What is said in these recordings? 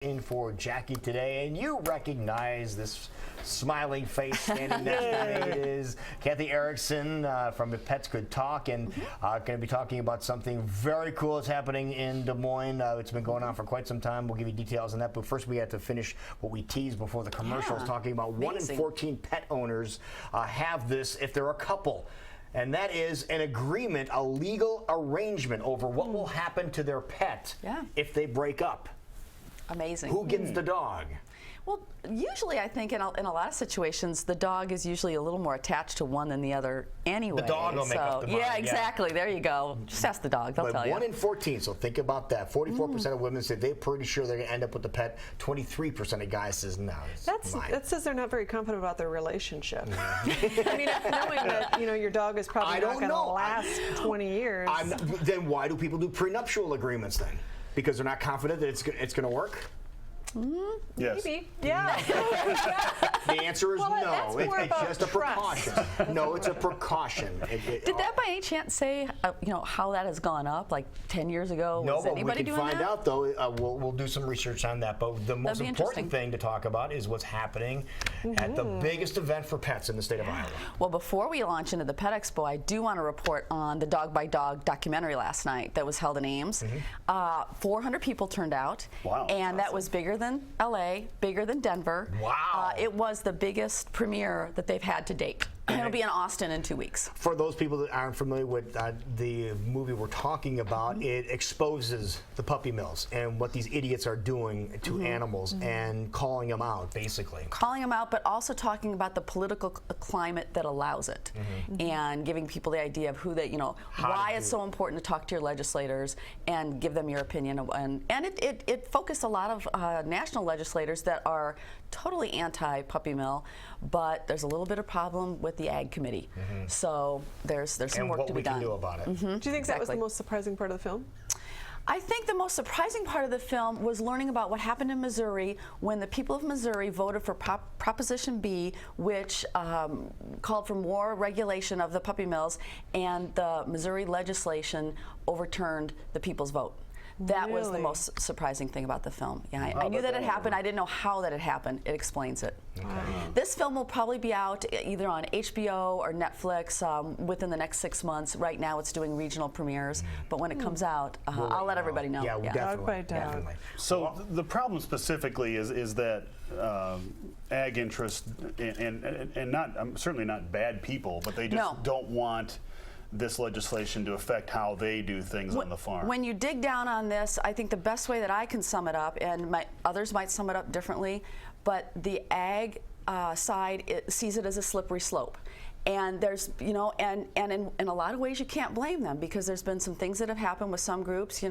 In for Jackie today, and you recognize this smiling face standing next to me. It is Cathy Erickson from If Pets Could Talk, and going to be talking about something very cool that's happening in Des Moines. It's been going on for quite some time. We'll give you details on that, but first we have to finish what we teased before the commercials, talking about 1 in 14 pet owners have this if they're a couple. And that is an agreement, a legal arrangement over what will happen to their pet if they break up. Amazing. Who gets the dog? Well, usually I think in a lot of situations, the dog is usually a little more attached to one than the other anyway. The dog will make up the mind. Yeah, exactly. There you go. Just ask the dog. They'll tell you. 1 in 14, so think about that. 44% of women say they're pretty sure they're going to end up with the pet. 23% of guys says no. That says they're not very confident about their relationship. I mean, knowing that your dog is probably not going to last 20 years. Then why do people do prenuptial agreements then? Because they're not confident that it's going to work? Yes. Maybe. Yeah. The answer is no. It's just a precaution. No, it's a precaution. Did that by any chance say how that has gone up, like 10 years ago? No, Was but anybody we can doing find that? out though. We'll do some research on that. But the most important thing to talk about is what's happening at the biggest event for pets in the state of Iowa. Well, before we launch into the Pet Expo, I do want to report on the Dog by Dog documentary last night that was held in Ames. 400 people turned out. Wow. And that was bigger than LA, bigger than Denver. Wow. It was the biggest premiere that they've had to date. It'll be in Austin in 2 weeks. For those people that aren't familiar with the movie we're talking about, it exposes the puppy mills and what these idiots are doing to animals and calling them out, basically. Calling them out, but also talking about the political climate that allows it, and giving people the idea of who they, why it's so important to talk to your legislators and give them your opinion. And it focused a lot of national legislators that are totally anti-puppy mill, but there's a little bit of problem with the Ag Committee. So there's some work to be done. And what we can do about it. Do you think that was the most surprising part of the film? I think the most surprising part of the film was learning about what happened in Missouri when the people of Missouri voted for Proposition B, which called for more regulation of the puppy mills, and the Missouri legislation overturned the people's vote. That was the most surprising thing about the film. Yeah, I knew that it happened. I didn't know how that it happened. It explains it. This film will probably be out either on HBO or Netflix within the next 6 months. Right now it's doing regional premieres, but when it comes out, I'll let everybody know. Yeah, definitely. So the problem specifically is that ag interest and not certainly not bad people, but they just don't want this legislation to affect how they do things on the farm. When you dig down on this, I think the best way that I can sum it up, and others might sum it up differently, but the ag side sees it as a slippery slope. And there's, and in a lot of ways you can't blame them, because there's been some things that have happened with some groups,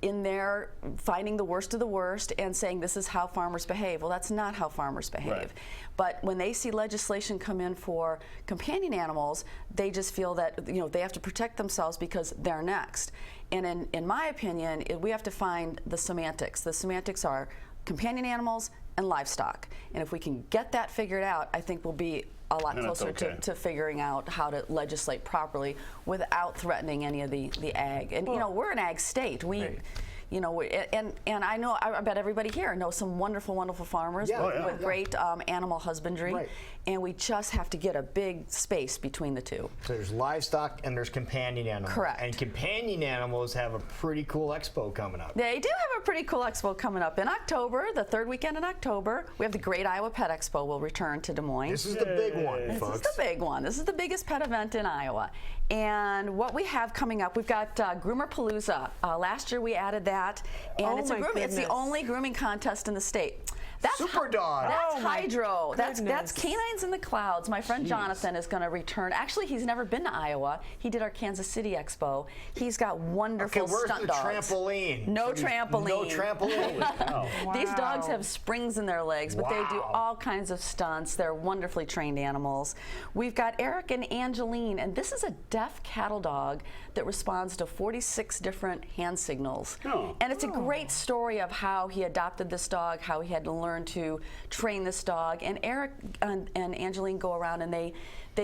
in there finding the worst of the worst and saying this is how farmers behave. Well, that's not how farmers behave. Right. But when they see legislation come in for companion animals, they just feel that, they have to protect themselves because they're next. And in my opinion, we have to find the semantics. The semantics are companion animals and livestock. And if we can get that figured out, I think we'll be a lot closer to figuring out how to legislate properly without threatening any of the ag. And we're an ag state. And I know, I bet everybody here knows some wonderful, wonderful farmers with great animal husbandry. And we just have to get a big space between the two. So there's livestock and there's companion animals. Correct. And companion animals have a pretty cool expo coming up. They do have a pretty cool expo coming up in October, the third weekend in October. We have the Great Iowa Pet Expo will return to Des Moines. This is the big one, folks. This is the big one. This is the biggest pet event in Iowa. And what we have coming up, we've got Groomer Palooza. Last year we added that, and it's the only grooming contest in the state. That's Super Dog. That's Hydro. That's Canines in the Clouds. My friend Jonathan is going to return. Actually, he's never been to Iowa. He did our Kansas City Expo. He's got wonderful stunt dogs. Where's the trampoline? No trampoline. No trampoline. These dogs have springs in their legs, but they do all kinds of stunts. They're wonderfully trained animals. We've got Eric and Angeline, and this is a deaf cattle dog that responds to 46 different hand signals. And it's a great story of how he adopted this dog, how he had to learn to train this dog. And Eric and Angeline go around and they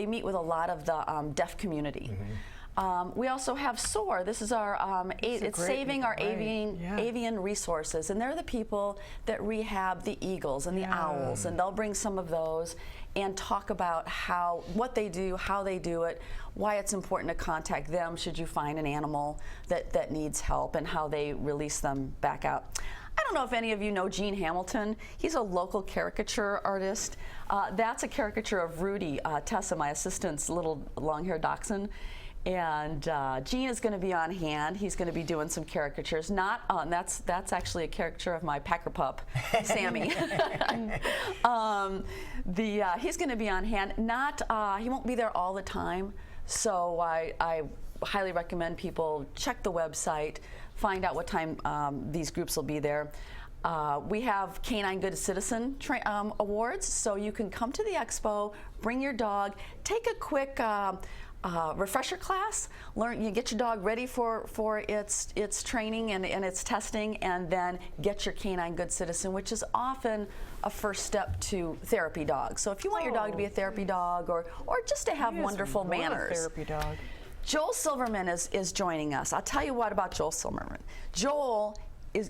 meet with a lot of the deaf community. We also have SOAR. This is our, it's saving our avian resources. And they're the people that rehab the eagles and the owls. And they'll bring some of those and talk about what they do, how they do it, why it's important to contact them should you find an animal that needs help, and how they release them back out. I don't know if any of you know Gene Hamilton. He's a local caricature artist. That's a caricature of Rudy, Tessa, my assistant's little long-haired dachshund. And Gene is going to be on hand. He's going to be doing some caricatures. That's actually a caricature of my Packer pup, Sammy. He's going to be on hand. He won't be there all the time. So I highly recommend people check the website, find out what time these groups will be there. We have Canine Good Citizen awards, so you can come to the expo, bring your dog, take a quick refresher class, you get your dog ready for its training and its testing, and then get your Canine Good Citizen, which is often a first step to therapy dogs. So if you want your dog to be a therapy dog, or just to have wonderful manners. Therapy dog. Joel Silverman is joining us. I'll tell you what about Joel Silverman. Joel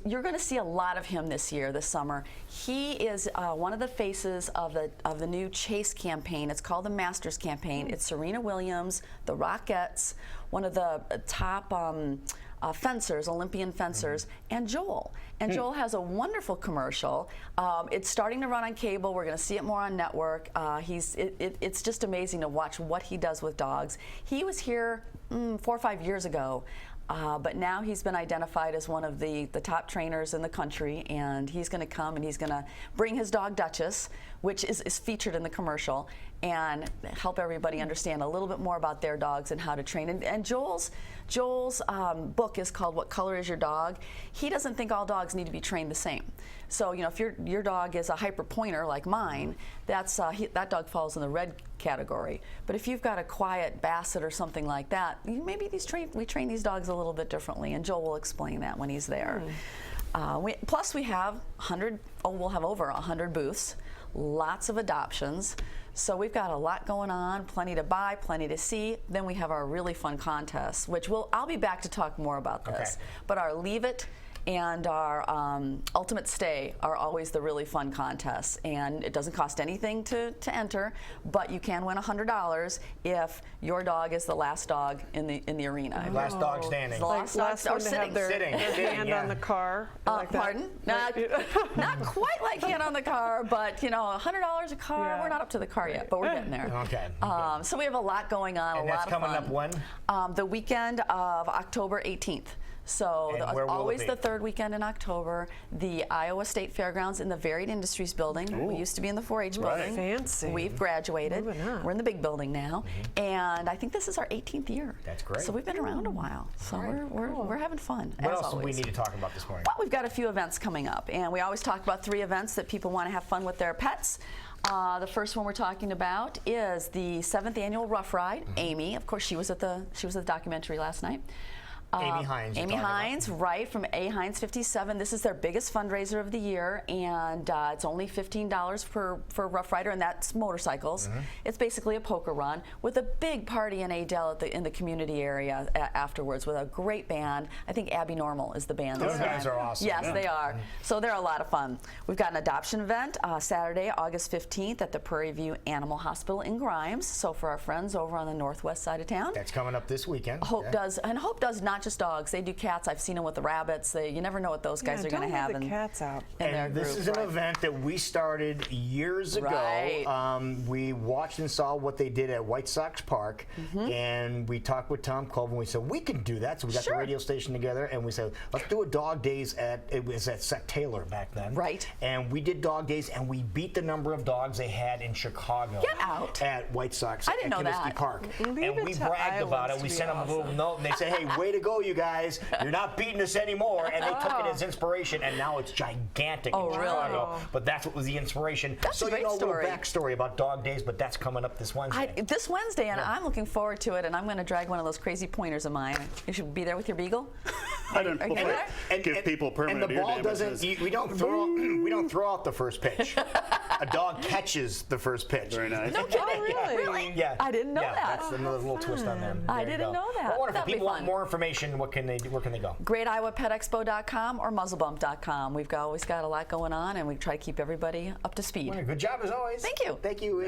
you're going to see a lot of him this summer. He is one of the faces of the new Chase campaign. It's called the Masters campaign. It's Serena Williams, the Rockettes, one of the top fencers, Olympian fencers, and Joel. And Joel has a wonderful commercial. It's starting to run on cable. We're going to see it more on network. It's just amazing to watch what he does with dogs. He was here 4 or 5 years ago. But now he's been identified as one of the top trainers in the country, and he's going to come and he's going to bring his dog Duchess, which is featured in the commercial, and help everybody understand a little bit more about their dogs and how to train. And Joel's book is called What Color Is Your Dog? He doesn't think all dogs need to be trained the same. So, you know, if your dog is a hyper pointer like mine, that dog falls in the red category. But if you've got a quiet basset or something like that, maybe we train these dogs a little bit differently, and Joel will explain that when he's there. Plus we'll have over 100 booths, lots of adoptions. So we've got a lot going on, plenty to buy, plenty to see. Then we have our really fun contests, which I'll be back to talk more about this. Okay. But our Leave It and our Ultimate Stay are always the really fun contests, and it doesn't cost anything to enter, but you can win $100 if your dog is the last dog in the arena. Last dog standing. The last dog or sitting. Their hand on the car. Like pardon? Not not quite like hand on the car, but you know, $100 a car. Yeah. We're not up to the car yet, but we're getting there. Okay. So we have a lot going on. And a lot of fun. That's coming up when? The weekend of October 18th. So always the third weekend in October, the Iowa State Fairgrounds in the Varied Industries building. Ooh. We used to be in the 4-H building. Fancy. We've graduated. We're in the big building now, and I think this is our 18th year. That's great. So we've been around a while. So we're having fun. What else do we need to talk about this morning? Well, we've got a few events coming up, and we always talk about 3 events that people want to have fun with their pets. The first one we're talking about is the 7th annual Rough Ride. Amy, of course, she was at the documentary last night. Amy Hines. Amy Hines, right, from A. Hines 57. This is their biggest fundraiser of the year, and it's only $15 for Rough Rider, and that's motorcycles. It's basically a poker run with a big party in Adel in the community area afterwards with a great band. I think Abby Normal is the band. Those guys are awesome. Yes, they are. So they're a lot of fun. We've got an adoption event Saturday, August 15th at the Prairie View Animal Hospital in Grimes. So for our friends over on the northwest side of town. That's coming up this weekend. Hope does not just dogs. They do cats. I've seen them with the rabbits. You never know what those guys are going to have. Don't leave the cats out. And this is an event that we started years ago. Right. We watched and saw what they did at White Sox Park, and we talked with Tom Clove, and we said, we can do that. So we got the radio station together, and we said, let's do a dog days it was at Seth Taylor back then. Right. And we did dog days, and we beat the number of dogs they had in Chicago. Get out. At White Sox. I didn't know that. Park. And we bragged about it. We sent them a little note, and they said, hey, way to go, you guys. You're not beating us anymore. And they took it as inspiration, and now it's gigantic in Chicago. Really? But that's what was the inspiration. That's a great a story. little backstory about dog days, but that's coming up this Wednesday. This Wednesday, and I'm looking forward to it, and I'm going to drag one of those crazy pointers of mine. You should be there with your beagle. I don't give people permanent and the ball ear damages. we don't throw out the first pitch. a dog catches the first pitch. Very nice. No kidding. really? Really? Yeah. I didn't know that. That's another little twist on them. I There you didn't go. know that. Well, wonderful. If That'd be people want fun. more information, what can they do? Where can they go? GreatIowaPetExpo.com or MuzzleBump.com. We've always got a lot going on, and we try to keep everybody up to speed. Good job as always. Thank you. Thank you.